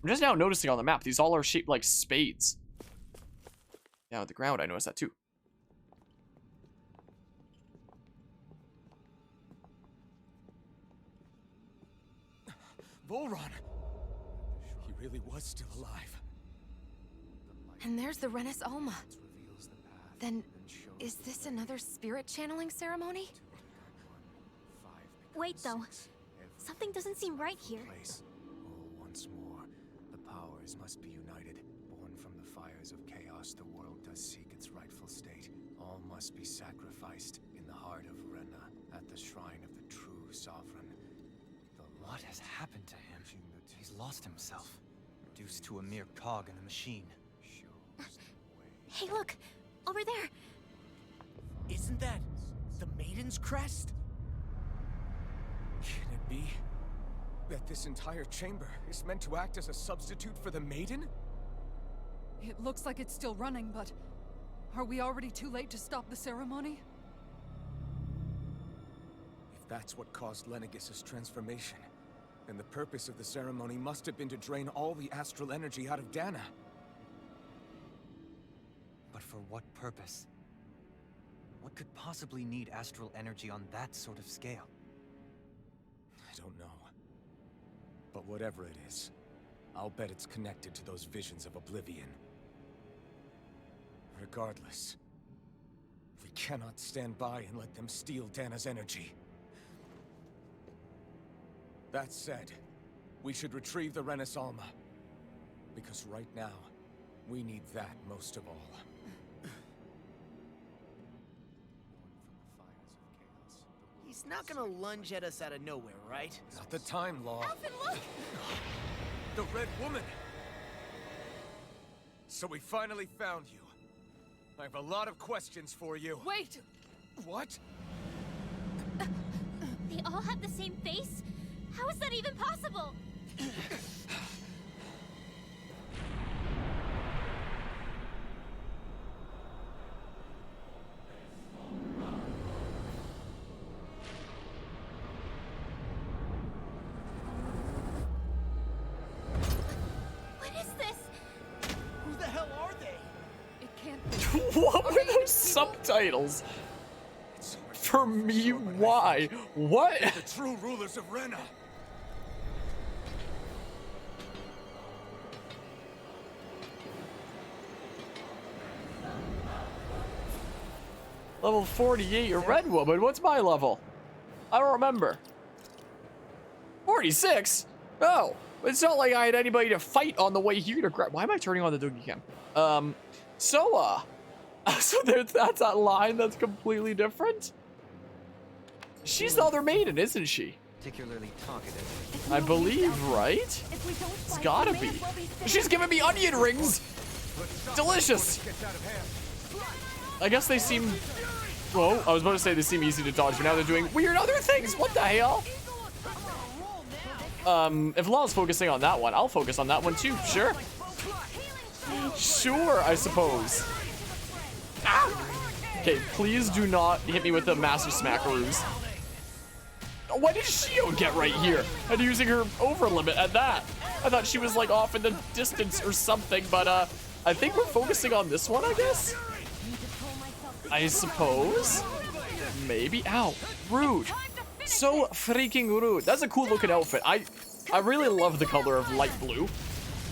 I'm just now noticing on the map, these all are shaped like spades. Down at the ground, I noticed that too. Volron! He really was still alive. And there's the Renis Alma. Then, is this another spirit channeling ceremony? Wait, though. Something doesn't seem right here. Oh, once more, the powers must be united. Born from the fires of chaos, the world does seek its rightful state. All must be sacrificed in the heart of Rena, at the shrine of the true sovereign. What has happened to him? He's lost himself, reduced to a mere cog in the machine. Hey, look! Over there! Isn't that the Maiden's crest? Can it be that this entire chamber is meant to act as a substitute for the Maiden? It looks like it's still running, but are we already too late to stop the ceremony? If that's what caused Lenegis' transformation, then the purpose of the ceremony must have been to drain all the astral energy out of Dana. But for what purpose? What could possibly need astral energy on that sort of scale? I don't know. But whatever it is, I'll bet it's connected to those visions of oblivion. Regardless, we cannot stand by and let them steal Dana's energy. That said, we should retrieve the Renis Alma. Because right now, we need that most of all. He's not gonna lunge at us out of nowhere, right? Not the time, Law. Alvin, look! The Red Woman! So we finally found you. I have a lot of questions for you. Wait! What? They all have the same face? How is that even possible? What is this? Who the hell are they? It can't be. What were those subtitles? For me, why? What? The true rulers of Rena. Level 48, a red woman. What's my level? I don't remember. 46? Oh, it's not like I had anybody to fight on the way here to grab. Why am I turning on the Doogie Cam? So that's that line that's completely different. She's the other maiden, isn't she? Particularly talkative. I believe, right? It's gotta be. She's giving me onion rings. Delicious. I guess they seem... Whoa, I was about to say they seem easy to dodge, but now they're doing weird other things. What the hell? If Law's focusing on that one, I'll focus on that one too. Sure. Sure, I suppose. Ah! Okay, please do not hit me with the massive smackaroos. What did Shio get right here? And using her over limit at that. I thought she was like off in the distance or something, but I think we're focusing on this one, I guess. I suppose. Maybe. Ow, rude. So freaking rude. That's a cool looking outfit. I really love the color of light blue,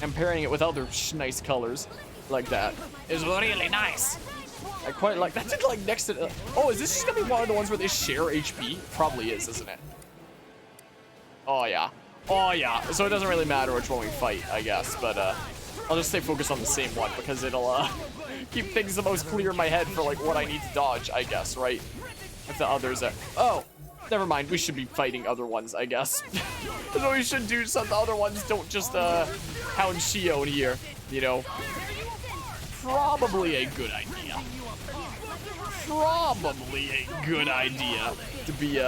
and pairing it with other nice colors like that is really nice. I quite like that. Did like next to oh, is this just gonna be one of the ones where they share HP? Probably is, isn't it? Oh yeah. Oh yeah. So it doesn't really matter which one we fight, I guess, but I'll just stay focused on the same one because it'll keep things the most clear in my head for like what I need to dodge, I guess, right? If the others are oh, never mind. We should be fighting other ones, I guess. That's what we should do so the other ones don't just hound Shio in here, you know. Probably a good idea. Probably a good idea to be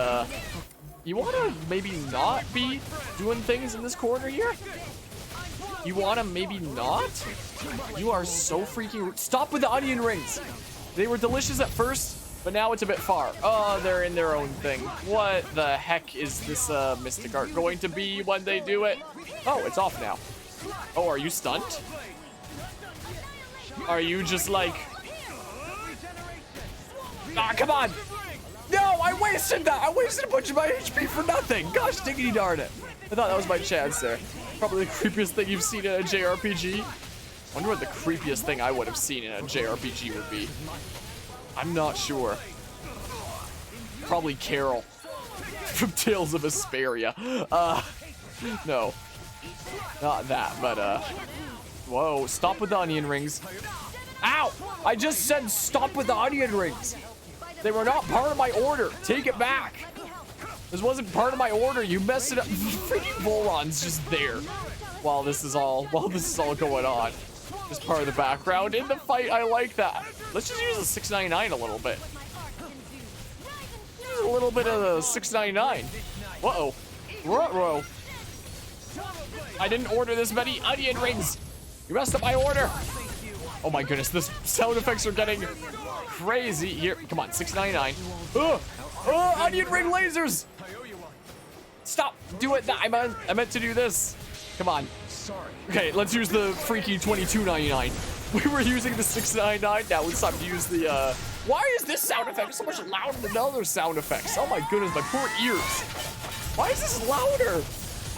you want to maybe not be doing things in this corner here? You want to maybe not? You are so freaking... Stop with the onion rings. They were delicious at first, but now it's a bit far. Oh, they're in their own thing. What the heck is this Mystic Art going to be when they do it? Oh, it's off now. Oh, are you stunned? Are you just like... Ah, come on! No, I wasted that! I wasted a bunch of my HP for nothing! Gosh, diggity darn it. I thought that was my chance there. Probably the creepiest thing you've seen in a JRPG. Wonder what the creepiest thing I would have seen in a JRPG would be. I'm not sure. Probably Carol from Tales of Vesperia. No. Not that, but whoa, stop with the onion rings. Ow! I just said stop with the onion rings. They were not part of my order. Take it back. This wasn't part of my order. You messed it up. Freaking Volron's just there while this is all going on. Just part of the background in the fight. I like that. Let's just use the 699 a little bit. Use a little bit of the 699. Uh-oh. Ruh-roh. I didn't order this many onion rings. You messed up my order. Oh my goodness, this sound effects are getting crazy. Here, come on, 699. Onion ring lasers. Stop, do it. I meant to do this. Come on. Okay, let's use the freaky 2299. We were using the 699. Now it's time to use the, why is this sound effect so much louder than other sound effects? Oh my goodness, my poor ears. Why is this louder?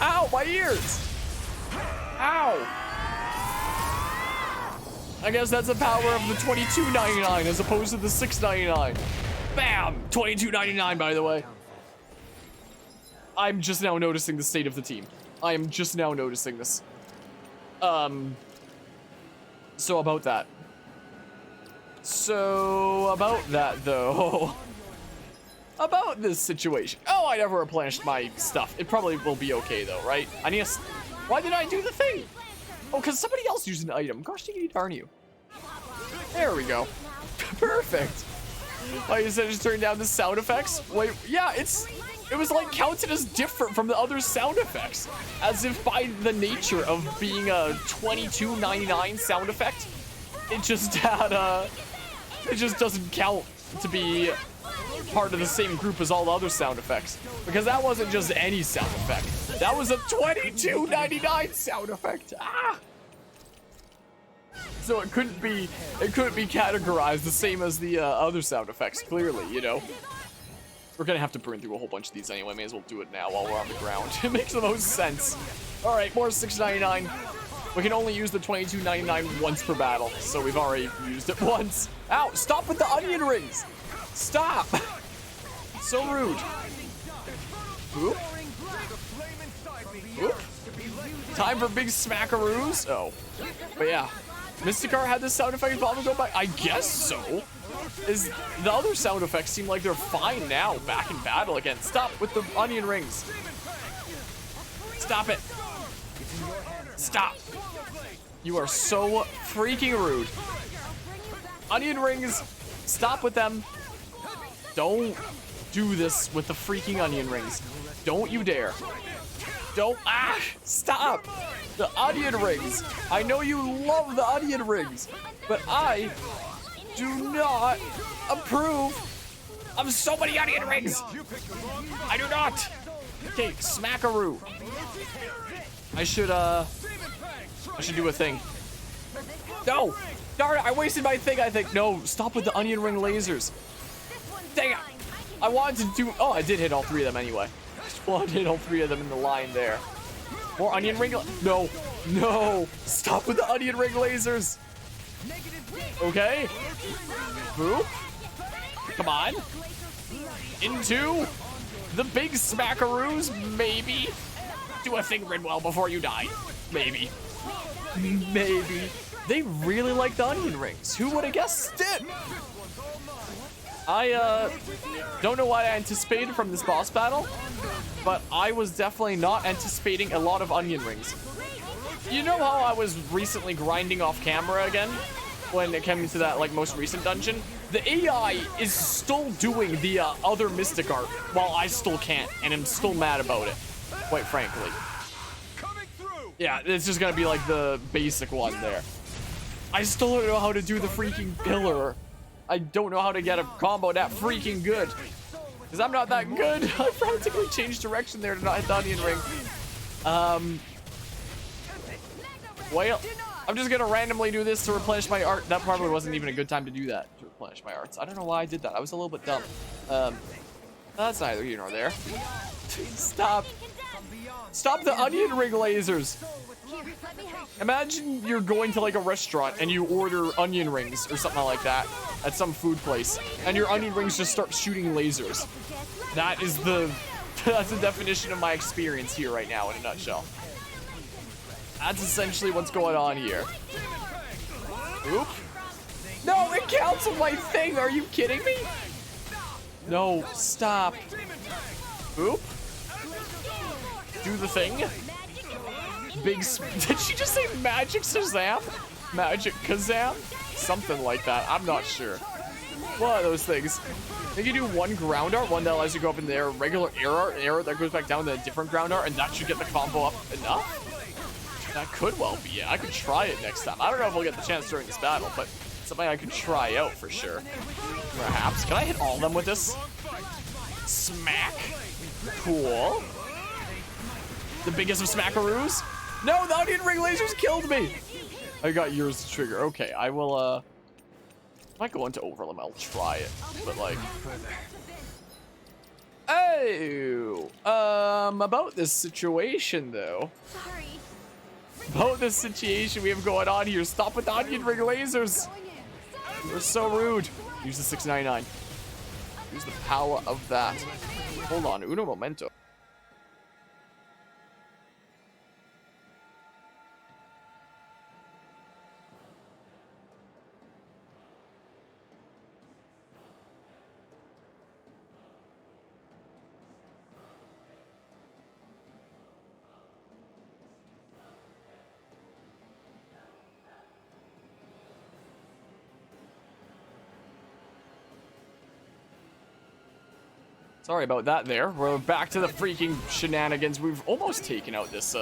Ow, my ears. Ow. I guess that's the power of the 2299 as opposed to the 699. Bam! 2299, by the way. I'm just now noticing the state of the team. I am just now noticing this. So about that. So about that, though. About this situation. Oh, I never replenished my stuff. It probably will be okay, though, right? I need to... Why did I do the thing? Oh, because somebody else used an item. Gosh dang it, darn you. There we go. Perfect. Oh, you said just turn down the sound effects? Wait, yeah, it was like counted as different from the other sound effects. As if by the nature of being a 2299 sound effect, it just had it just doesn't count to be part of the same group as all the other sound effects. Because that wasn't just any sound effect. That was a 2299 sound effect. Ah! So it couldn't be categorized the same as the other sound effects, clearly, you know. We're gonna have to burn through a whole bunch of these anyway. May as well do it now while we're on the ground. It makes the most sense. All right, more 699. We can only use the 2299 once per battle, so we've already used it once. Ow, stop with the onion rings. Stop. So rude. Oop. Oop. Time for big smackaroos. Oh, but yeah. Mysticar had this sound effect while we go back? I guess so. Is the other sound effects seem like they're fine now, back in battle again. Stop with the onion rings. Stop it. Stop. You are so freaking rude. Onion rings, stop with them. Don't do this with the freaking onion rings. Don't you dare. Don't, stop. The onion rings. I know you love the onion rings, but I do not approve of so many onion rings. I do not. Okay, smackaroo. I should do a thing. No, darn it, I wasted my thing, I think. No, stop with the onion ring lasers. Dang it. I wanted to do, oh, I did hit all three of them anyway. I just wanted to hit all three of them in the line there. More onion ring, no, no. Stop with the onion ring lasers. Okay. Boop. Come on. Into the big smackaroos, maybe. Do a thing, Ridwell, before you die. Maybe. Maybe. They really like the onion rings. Who would have guessed it? I don't know what I anticipated from this boss battle, but I was definitely not anticipating a lot of onion rings. You know how I was recently grinding off camera again when it came to that like most recent dungeon? The AI is still doing the other mystic art while I still can't, and I'm still mad about it, quite frankly. Yeah, it's just gonna be like the basic one there. I still don't know how to do the freaking pillar. I don't know how to get a combo that freaking good. Because I'm not that good. I practically changed direction there to not hit the onion ring. Well, I'm just gonna randomly do this to replenish my art. That probably wasn't even a good time to do that, to replenish my arts. I don't know why I did that. I was a little bit dumb. That's neither here nor there. Stop. Stop the onion ring lasers. Imagine you're going to like a restaurant and you order onion rings or something like that at some food place, and your onion rings just start shooting lasers. That is that's the definition of my experience here right now in a nutshell. That's essentially what's going on here. Oop. No, it cancelled my thing. Are you kidding me? No, stop. Oop. Do the thing. Did she just say Magic Shazam? Magic Kazam? Something like that. I'm not sure. One of those things. I think you do one ground art, one that allows you to go up in there, regular air art, an arrow that goes back down to a different ground art, and that should get the combo up enough. That could well be it. I could try it next time. I don't know if we'll get the chance during this battle, but something I could try out for sure. Perhaps. Can I hit all of them with this? Smack. Cool. The biggest of smackaroos? No, the onion ring lasers killed me. I got yours to trigger. Okay, I will, if I go into Overlim, I'll try it. But like, oh, about this situation though. Sorry. About this situation we have going on here. Stop with the onion ring lasers. You're so rude. Use the 699. Use the power of that. Hold on, uno momento. Sorry about that there. We're back to the freaking shenanigans. We've almost taken out this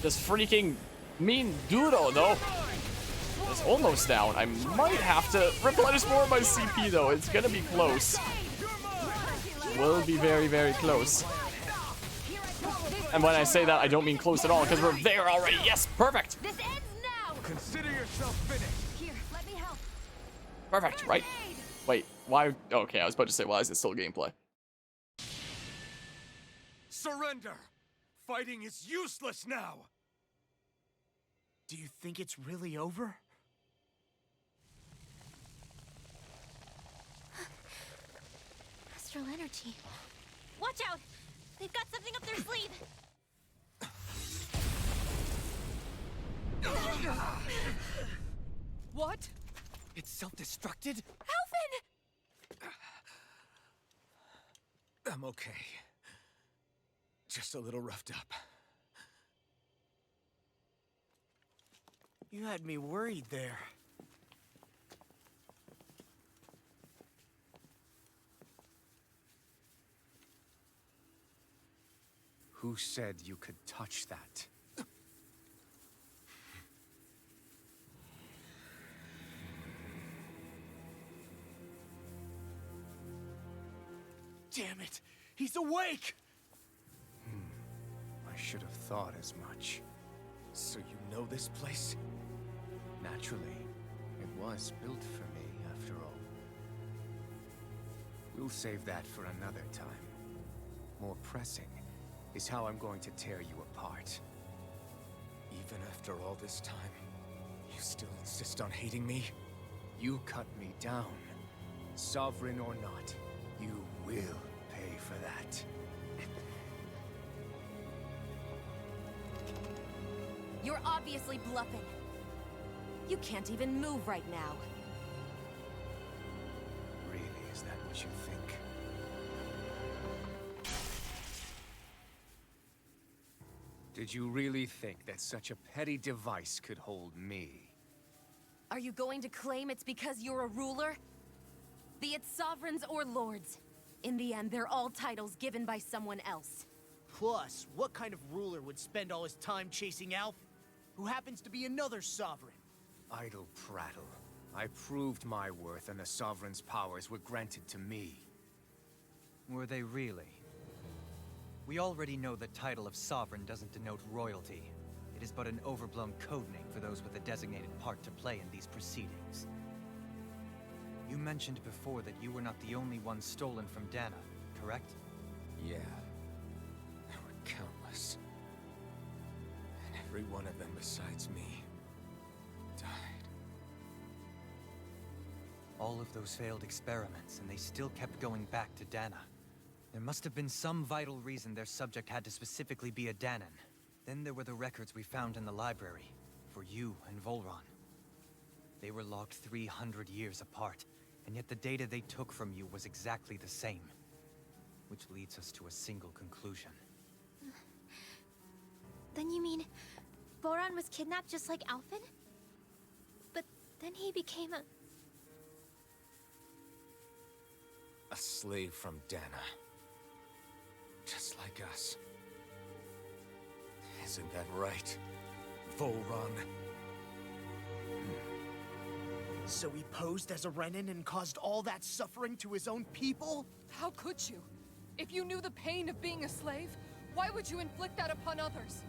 freaking mean Duro, though. It's almost down. I might have to replenish more of my CP, though. It's gonna be close. Will be very, very close. And when I say that, I don't mean close at all, because we're there already. Yes, perfect. This ends now. Consider yourself finished. Here, let me help. Perfect, right? Wait, why? Okay, I was about to say, why is it still gameplay? Surrender! Fighting is useless now! Do you think it's really over? Astral energy. Watch out! They've got something up their sleeve. What? It's self-destructed? Alphen! I'm okay. Just a little roughed up. You had me worried there. Who said you could touch that? Damn it! He's awake! I should have thought as much. So you know this place? Naturally, it was built for me, after all. We'll save that for another time. More pressing is how I'm going to tear you apart. Even after all this time, you still insist on hating me? You cut me down. Sovereign or not, you will pay for that. You're obviously bluffing. You can't even move right now. Really, is that what you think? Did you really think that such a petty device could hold me? Are you going to claim it's because you're a ruler? Be it sovereigns or lords. In the end, they're all titles given by someone else. Plus, what kind of ruler would spend all his time chasing Alf, who happens to be another sovereign? Idle prattle. I proved my worth and the Sovereign's powers were granted to me. Were they really? We already know the title of Sovereign doesn't denote royalty. It is but an overblown codename for those with a designated part to play in these proceedings. You mentioned before that you were not the only one stolen from Dana, correct? Yeah. There were countless. And every one of them besides me died. All of those failed experiments, and they still kept going back to Dana. There must have been some vital reason their subject had to specifically be a Danan. Then there were the records we found in the library, for you and Volron. They were logged 300 years apart, and yet the data they took from you was exactly the same. Which leads us to a single conclusion. Then you mean Boran was kidnapped just like Alphen? But then he became a... slave from Dana. Just like us. Isn't that right, Volron? So he posed as a Renin and caused all that suffering to his own people? How could you? If you knew the pain of being a slave, why would you inflict that upon others?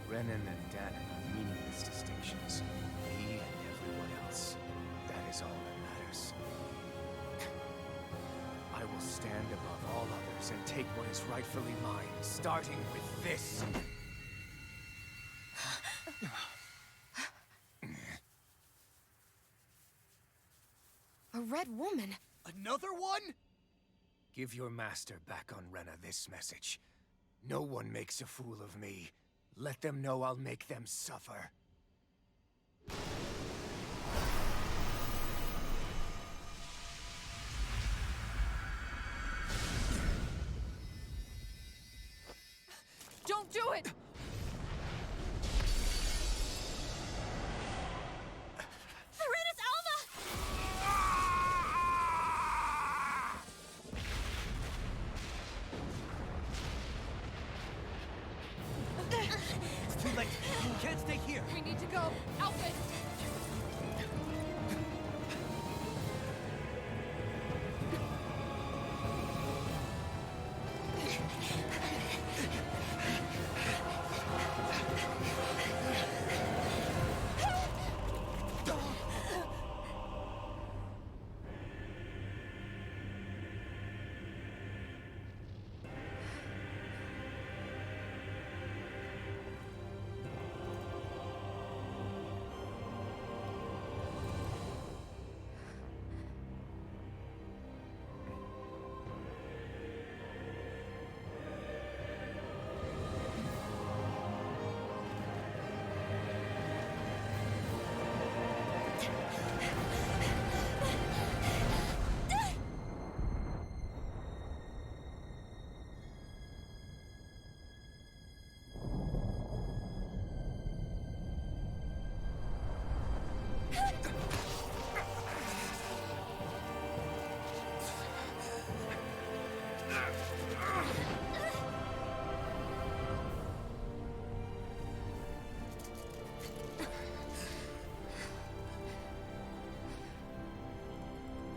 Renin and Danan are meaningless distinctions. Me and everyone else. That is all that matters. I will stand above all others and take what is rightfully mine, starting with this. A red woman? Another one? Give your master back on Rena this message. No one makes a fool of me. Let them know I'll make them suffer. Don't do it! Serenus Alma! It's too late! You can't stay here! We need to go! Alphen!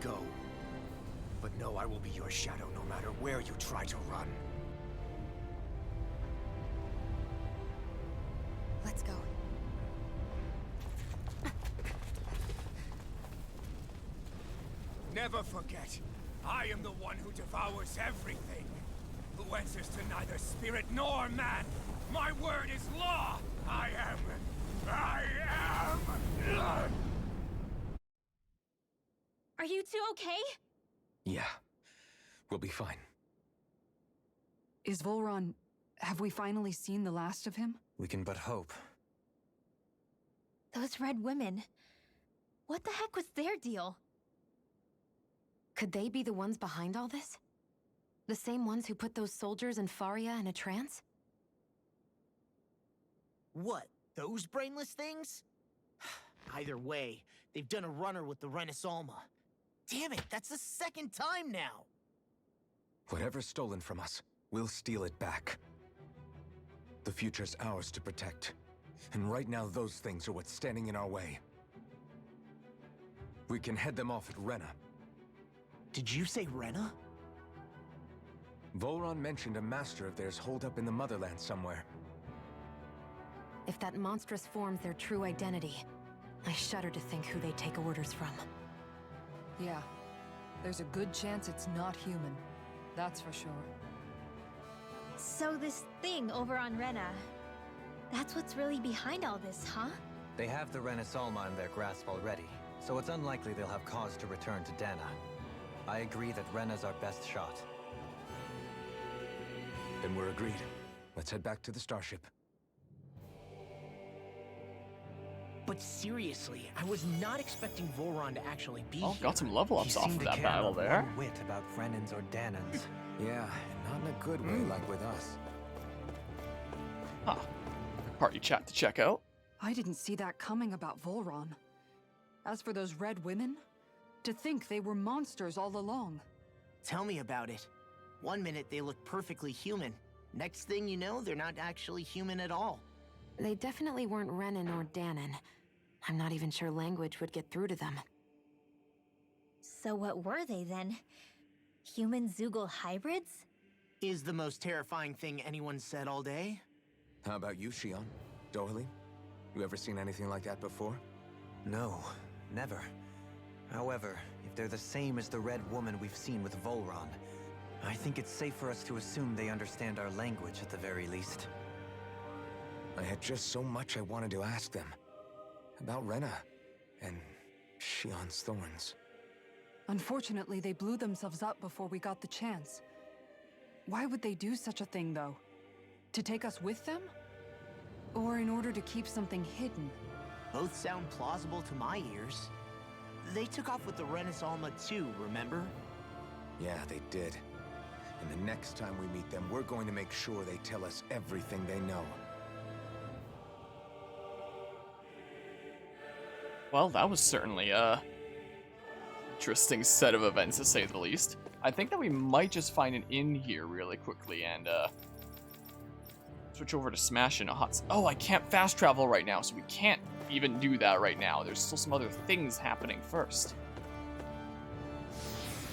Go. But know I will be your shadow no matter where you try to run. Let's go. Never forget, I am the one who devours everything. Who answers to neither spirit nor man. My word is law. I am... Are you two okay? Yeah. We'll be fine. Is Volron... have we finally seen the last of him? We can but hope. Those red women. What the heck was their deal? Could they be the ones behind all this? The same ones who put those soldiers in Faria in a trance? What, those brainless things? Either way, they've done a runner with the Renus Alma. Damn it, that's the second time now! Whatever's stolen from us, we'll steal it back. The future's ours to protect. And right now, those things are what's standing in our way. We can head them off at Rena. Did you say Rena? Volron mentioned a master of theirs holed up in the Motherland somewhere. If that monstrous form's their true identity, I shudder to think who they take orders from. Yeah. There's a good chance it's not human. That's for sure. So this thing over on Rena, that's what's really behind all this, huh? They have the Renasolma in their grasp already, so it's unlikely they'll have cause to return to Dana. I agree that Rena's our best shot. Then we're agreed. Let's head back to the starship. But seriously, I was not expecting Voron to actually be Oh, here. got some level ups He off seemed of to that care battle not there. one whit about Renans or Danans. Yeah, and not in a good way like with us. Huh. Party chat to check out. I didn't see that coming about Volron. As for those red women, to think they were monsters all along. Tell me about it. One minute they look perfectly human. Next thing you know, they're not actually human at all. They definitely weren't Renan or Danon. I'm not even sure language would get through to them. So what were they then? Human Zoogle hybrids? Is the most terrifying thing anyone said all day. How about you, Shion? Dohalie? You ever seen anything like that before? No, never. However, if they're the same as the red woman we've seen with Volron, I think it's safe for us to assume they understand our language at the very least. I had just so much I wanted to ask them. About Rena and Shion's thorns. Unfortunately, they blew themselves up before we got the chance. Why would they do such a thing, though? To take us with them? Or in order to keep something hidden? Both sound plausible to my ears. They took off with the Renasolma too, remember? Yeah, they did. And the next time we meet them, we're going to make sure they tell us everything they know. Well, that was certainly a interesting set of events, to say the least. I think that we might just find an inn here really quickly and switch over to Smash in a hot... Oh, I can't fast travel right now, so we can't even do that right now. There's still some other things happening first.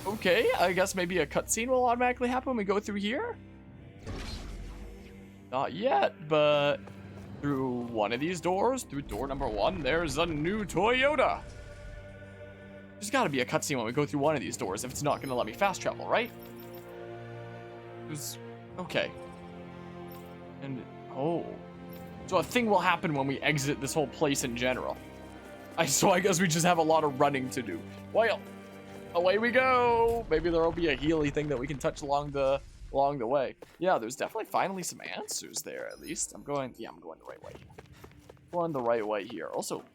Okay, I guess maybe a cutscene will automatically happen when we go through here? Not yet, but through one of these doors, through door number 1, there's a new Toyota. There's gotta be a cutscene when we go through one of these doors if it's not gonna let me fast travel, right? Okay. And, oh. So a thing will happen when we exit this whole place in general. So I guess we just have a lot of running to do. Well, away we go. Maybe there'll be a Healy thing that we can touch along the way. Yeah, there's definitely finally some answers there, at least. I'm going the right way. Going the right way here. Also,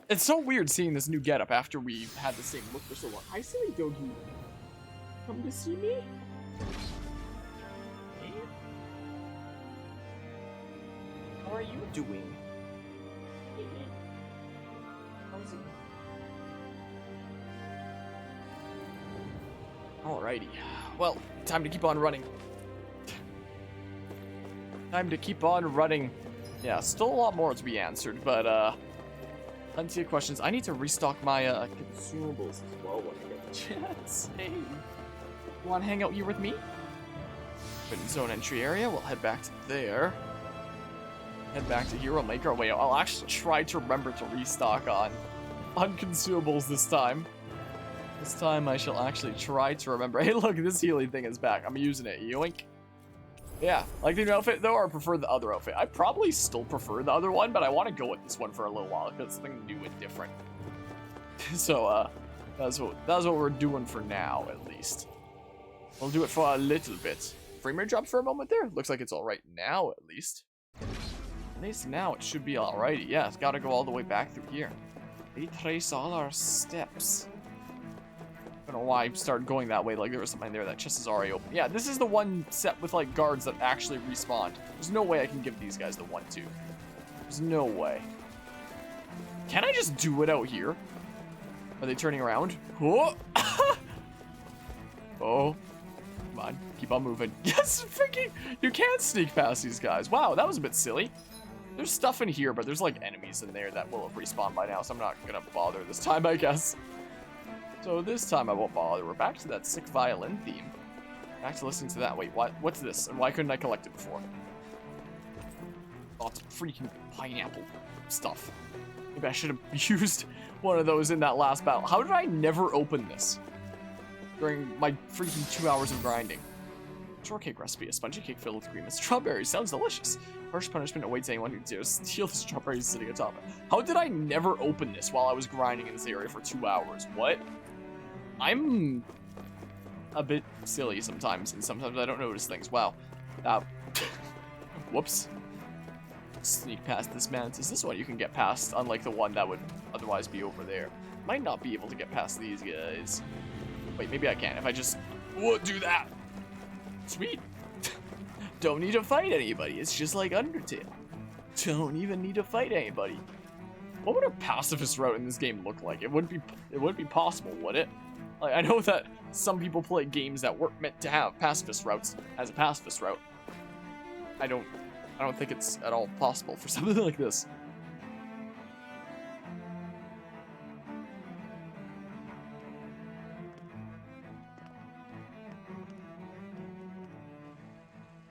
it's so weird seeing this new getup after we've had the same look for so long. Hi, silly Dogi. Come to see me? Hey? How are you doing? How's it? Alrighty. Well, time to keep on running. Time to keep on running. Yeah, still a lot more to be answered, but plenty of questions. I need to restock my consumables as well when I get the chance. Hey, you want to hang out here with me? Open zone entry area. We'll head back to there. Head back to here. We'll make our way out. I'll actually try to remember to restock on consumables this time. This time I shall actually try to remember. Hey, look, this Healy thing is back. I'm using it. Yoink. Yeah, like the new outfit though, or prefer the other outfit? I probably still prefer the other one, but I want to go with this one for a little while because it's something new and different. So, that's what we're doing for now, at least. We'll do it for a little bit. Frame rate dropped for a moment there. Looks like it's all right now, at least. At least now it should be alrighty. Yeah, it's got to go all the way back through here. Retrace all our steps. I don't know why I started going that way, like there was something there. That chest is already open. Yeah, this is the one set with like guards that actually respawned. There's no way I can give these guys the 1-2. There's no way. Can I just do it out here? Are they turning around? Oh, oh. Come on, keep on moving. Yes, freaking, you can't sneak past these guys. Wow, that was a bit silly. There's stuff in here, but there's like enemies in there that will have respawned by now, so I'm not gonna bother this time, I guess. So this time I won't bother. We're back to that sick violin theme. Back to listening to that. Wait, what's this? And why couldn't I collect it before? Lots of freaking pineapple stuff. Maybe I should have used one of those in that last battle. How did I never open this during my freaking 2 hours of grinding? Shortcake recipe, a spongy cake filled with cream and strawberries. Sounds delicious. Harsh punishment awaits anyone who dares steal the strawberries sitting atop it. How did I never open this while I was grinding in this area for 2 hours? What? I'm a bit silly sometimes, and sometimes I don't notice things. Wow. Whoops. Sneak past this mantis. This one you can get past, unlike the one that would otherwise be over there. Might not be able to get past these guys. Wait, maybe I can if I just do that. Sweet. Don't need to fight anybody. It's just like Undertale. Don't even need to fight anybody. What would a pacifist route in this game look like? It wouldn't be possible, would it? Like, I know that some people play games that weren't meant to have pacifist routes as a pacifist route. I don't think it's at all possible for something like this.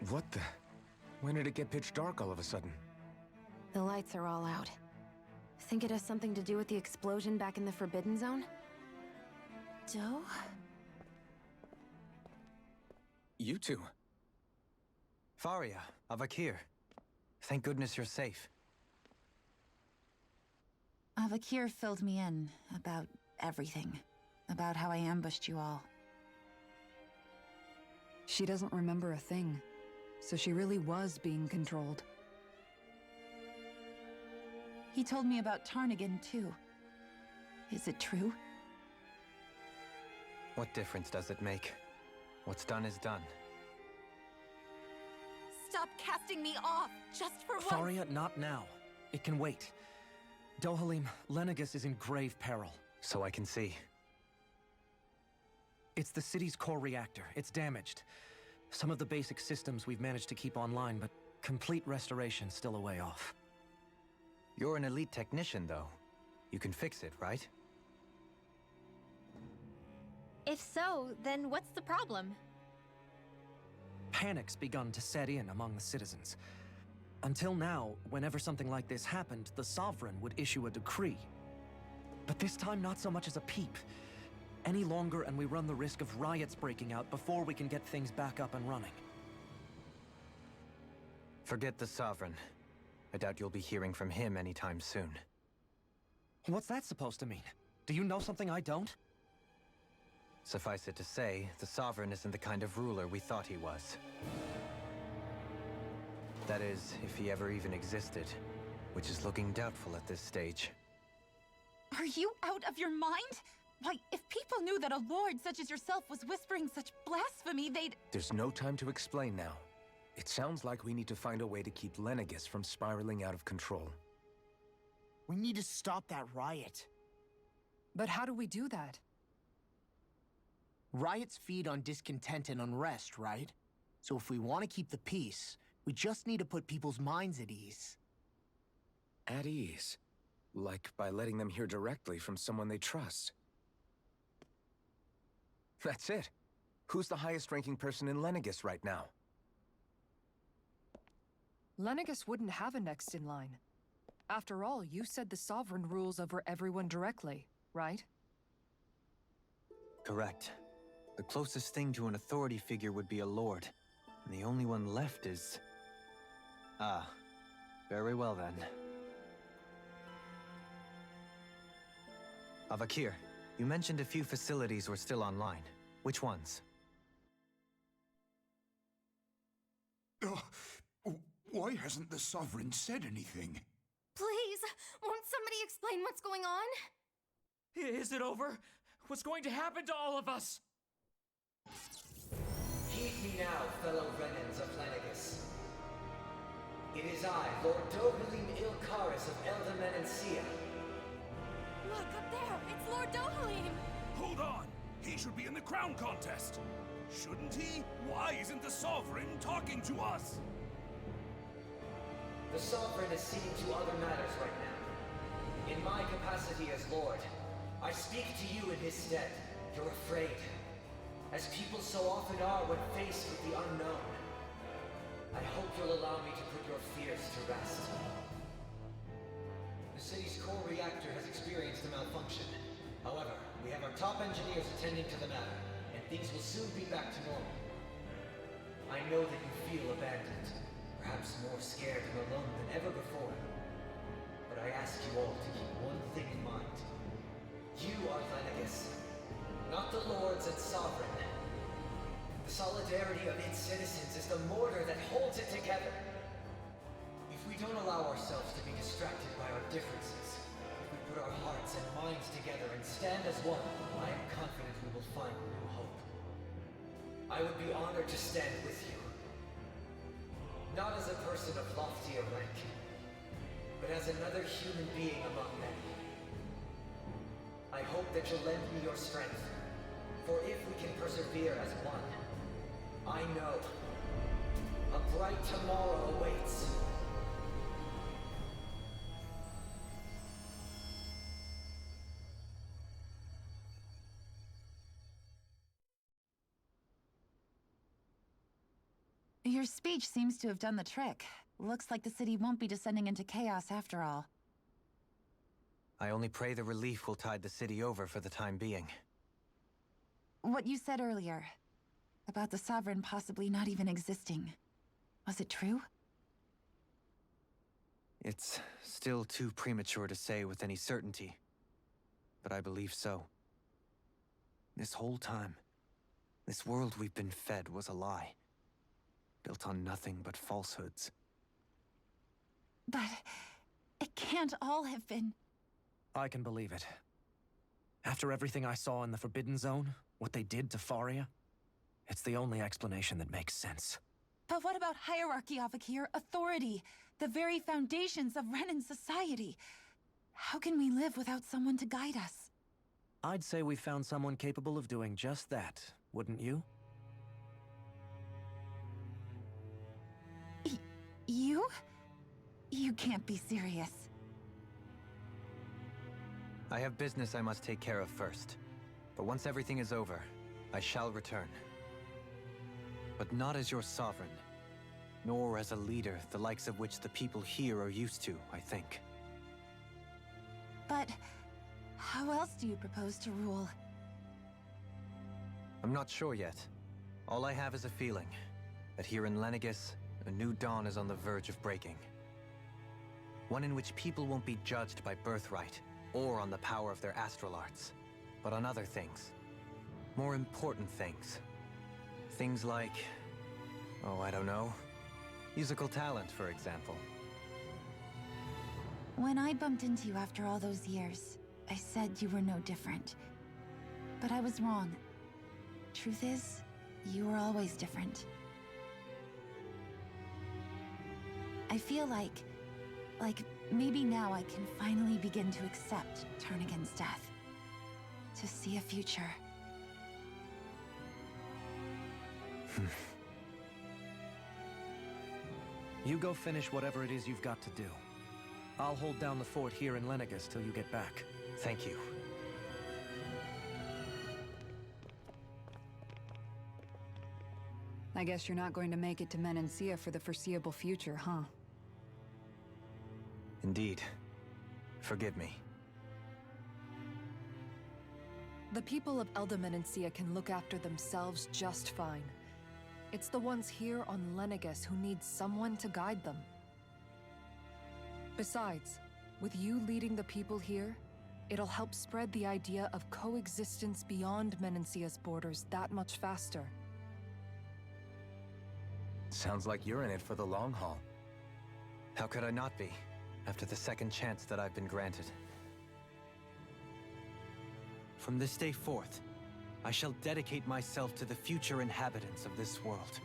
What the? When did it get pitch dark all of a sudden? The lights are all out. Think it has something to do with the explosion back in the Forbidden Zone? Doe? You two. Faria, Avakir. Thank goodness you're safe. Avakir filled me in about everything. About how I ambushed you all. She doesn't remember a thing, so she really was being controlled. He told me about Tarnigan, too. Is it true? What difference does it make? What's done is done. Stop casting me off, just for once! Faria, not now. It can wait. Dohalim, Lenegus is in grave peril. So I can see. It's the city's core reactor. It's damaged. Some of the basic systems we've managed to keep online, but complete restoration's still a way off. You're an elite technician, though. You can fix it, right? If so, then what's the problem? Panic's begun to set in among the citizens. Until now, whenever something like this happened, the Sovereign would issue a decree. But this time, not so much as a peep. Any longer and we run the risk of riots breaking out before we can get things back up and running. Forget the Sovereign. I doubt you'll be hearing from him anytime soon. What's that supposed to mean? Do you know something I don't? Suffice it to say, the Sovereign isn't the kind of ruler we thought he was. That is, if he ever even existed, which is looking doubtful at this stage. Are you out of your mind? Why, if people knew that a lord such as yourself was whispering such blasphemy, they'd... There's no time to explain now. It sounds like we need to find a way to keep Lenegus from spiraling out of control. We need to stop that riot. But how do we do that? Riots feed on discontent and unrest, right? So if we want to keep the peace, we just need to put people's minds at ease. At ease? Like by letting them hear directly from someone they trust. That's it. Who's the highest-ranking person in Lenegus right now? Lenegus wouldn't have a next in line. After all, you said the Sovereign rules over everyone directly, right? Correct. The closest thing to an authority figure would be a lord. And the only one left is... Ah. Very well then. Avakir, you mentioned a few facilities were still online. Which ones? Why hasn't the Sovereign said anything? Please, won't somebody explain what's going on? Is it over? What's going to happen to all of us? Heed me now, fellow Renans of Lenegus. It is I, Lord Dohalim Ilkaris of Eldaman and Sia. Look, up there! It's Lord Dohalim! Hold on! He should be in the crown contest! Shouldn't he? Why isn't the Sovereign talking to us? The Sovereign is seeing to other matters right now. In my capacity as Lord, I speak to you in his stead. You're afraid. As people so often are when faced with the unknown. I hope you'll allow me to put your fears to rest. The city's core reactor has experienced a malfunction. However, we have our top engineers attending to the matter, and things will soon be back to normal. I know that you feel abandoned, perhaps more scared and alone than ever before. But I ask you all to keep one thing in mind. You are Lenegus, not the Lords and Sovereign. The solidarity of its citizens is the mortar that holds it together. If we don't allow ourselves to be distracted by our differences, if we put our hearts and minds together and stand as one, I am confident we will find new hope. I would be honored to stand with you. Not as a person of loftier rank, but as another human being among many. I hope that you'll lend me your strength, for if we can persevere as one, I know a bright tomorrow awaits. Your speech seems to have done the trick. Looks like the city won't be descending into chaos after all. I only pray the relief will tide the city over for the time being. What you said earlier, about the Sovereign possibly not even existing, was it true? It's still too premature to say with any certainty, but I believe so. This whole time, this world we've been fed was a lie, built on nothing but falsehoods. But it can't all have been... I can believe it. After everything I saw in the Forbidden Zone, what they did to Faria, it's the only explanation that makes sense. But what about hierarchy, Avakir? Authority? The very foundations of Renan society? How can we live without someone to guide us? I'd say we found someone capable of doing just that, wouldn't you? You? You can't be serious. I have business I must take care of first. But once everything is over, I shall return. But not as your sovereign, nor as a leader the likes of which the people here are used to, I think. But how else do you propose to rule? I'm not sure yet. All I have is a feeling that here in Lenegus, a new dawn is on the verge of breaking. One in which people won't be judged by birthright, or on the power of their astral arts, but on other things. More important things. Things like... oh, I don't know. Musical talent, for example. When I bumped into you after all those years, I said you were no different. But I was wrong. Truth is, you were always different. I feel like maybe now I can finally begin to accept turn against death. To see a future. You go finish whatever it is you've got to do. I'll hold down the fort here in Lenegus till you get back. Thank you. I guess you're not going to make it to Menancia for the foreseeable future, huh? Indeed. Forgive me. The people of Elda Menancia can look after themselves just fine. It's the ones here on Lenegus who need someone to guide them. Besides, with you leading the people here, it'll help spread the idea of coexistence beyond Menancia's borders that much faster. Sounds like you're in it for the long haul. How could I not be, after the second chance that I've been granted? From this day forth, I shall dedicate myself to the future inhabitants of this world.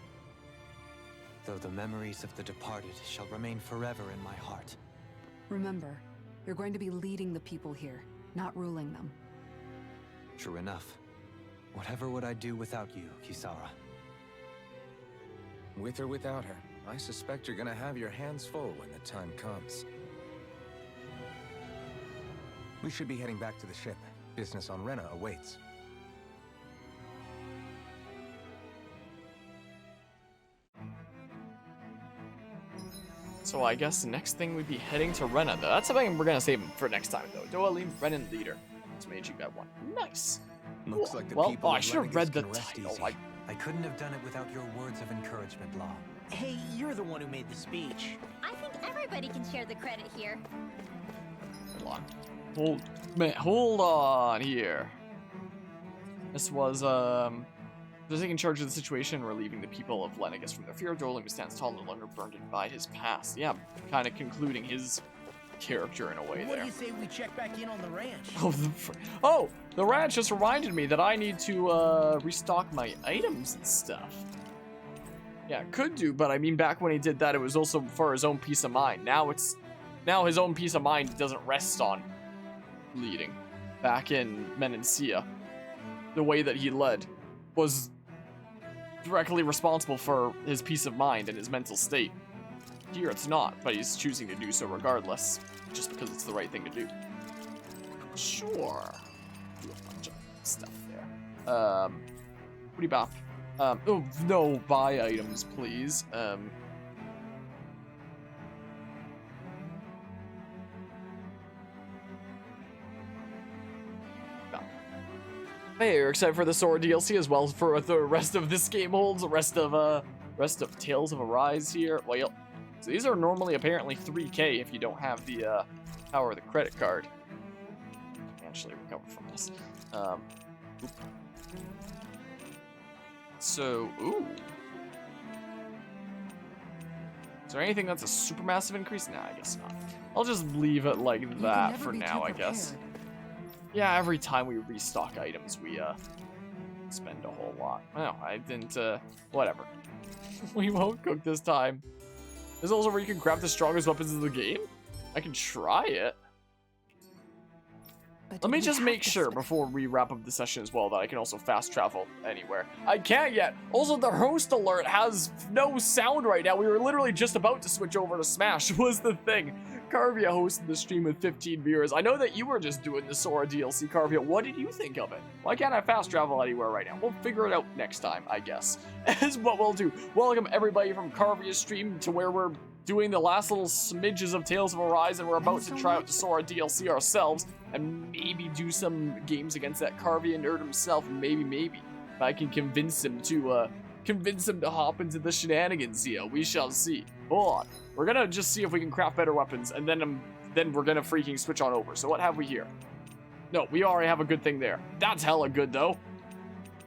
Though the memories of the departed shall remain forever in my heart. Remember, you're going to be leading the people here, not ruling them. True enough. Whatever would I do without you, Kisara? With or without her, I suspect you're gonna have your hands full when the time comes. We should be heading back to the ship. Business on Rena awaits. So I guess the next thing we'd be heading to Rena, though. That's something we're gonna save for next time, though. Doalim, Renan leader. It's made you got one. Nice. Looks Cool. like the Well, people I of should have Lenegis read the can rest title. easy. I couldn't have done it without your words of encouragement, Law. Hey, you're the one who made the speech. I think everybody can share the credit here. Hold on. Hold on here. This was, they're taking charge of the situation and relieving the people of Lenegis from their fear. Doalim, who stands tall, no longer burdened by his past. Yeah, kind of concluding his character in a way What there. do you say we check back in on the ranch? Oh, the ranch just reminded me that I need to restock my items and stuff. Yeah, could do, but I mean, back when he did that, it was also for his own peace of mind. Now his own peace of mind doesn't rest on leading. Back in Menancia, the way that he led was directly responsible for his peace of mind and his mental state. Here it's not, but he's choosing to do so regardless, just because it's the right thing to do. Sure. Do a bunch of stuff there. Woody bop. Oh, no, buy items, please. Hey, you're excited for the Sword DLC as well as for the rest of this game holds, the rest of Tales of Arise here. Well, so these are normally apparently 3K if you don't have the power of the credit card. Actually recover from this. Oop. So, ooh. Is there anything that's a super massive increase? Nah, I guess not. I'll just leave it like that for now, I guess. Yeah, every time we restock items, we spend a whole lot. No, I didn't, whatever. We won't cook this time. There's also where you can grab the strongest weapons in the game. I can try it. Let me just make sure before we wrap up the session as well that I can also fast travel anywhere. I can't yet. Also, the host alert has no sound right now. We were literally just about to switch over to Smash was the thing. Carvia hosted the stream with 15 viewers. I know that you were just doing the Sora DLC, Carvia. What did you think of it? Why can't I fast travel anywhere right now? We'll figure it out next time, I guess. Is what we'll do. Welcome everybody from Carvia's stream to where we're doing the last little smidges of Tales of Arise, and we're about to try out the Sora DLC ourselves and maybe do some games against that Carvia nerd himself. Maybe if I can convince him to hop into the shenanigans here. We shall see. Hold on. We're gonna just see if we can craft better weapons, and then we're gonna freaking switch on over. So what have we here? No, we already have a good thing there. That's hella good though.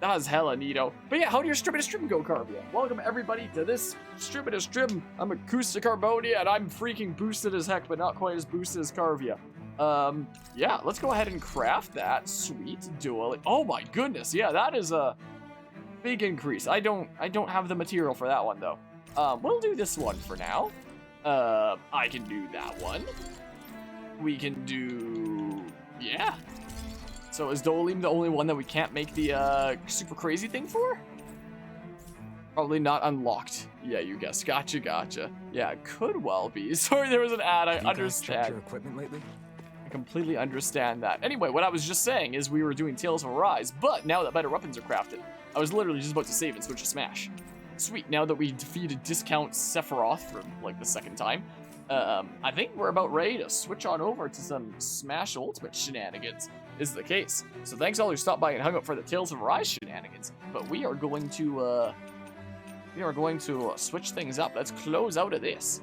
That is hella neato. But yeah, how do your stream go, Carvia? Welcome everybody to this stream. I'm Acoustic Carbonia, and I'm freaking boosted as heck, but not quite as boosted as Carvia. Yeah, let's go ahead and craft that. Sweet dual. Oh my goodness, yeah, that is a big increase. I don't have the material for that one though. We'll do this one for now. I can do that one. We can do, yeah. So is Doalim the only one that we can't make the super crazy thing for? Probably not unlocked. Yeah, you guessed. Gotcha. Yeah, it could well be. Sorry, there was an ad. I understand. Your equipment lately? I completely understand that. Anyway, what I was just saying is we were doing Tales of Arise, but now that better weapons are crafted, I was literally just about to save and switch to Smash. Sweet, now that we defeated Discount Sephiroth for like the second time, I think we're about ready to switch on over to some Smash Ultimate shenanigans, is the case. So thanks all who stopped by and hung up for the Tales of Arise shenanigans, but we are going to switch things up. Let's close out of this.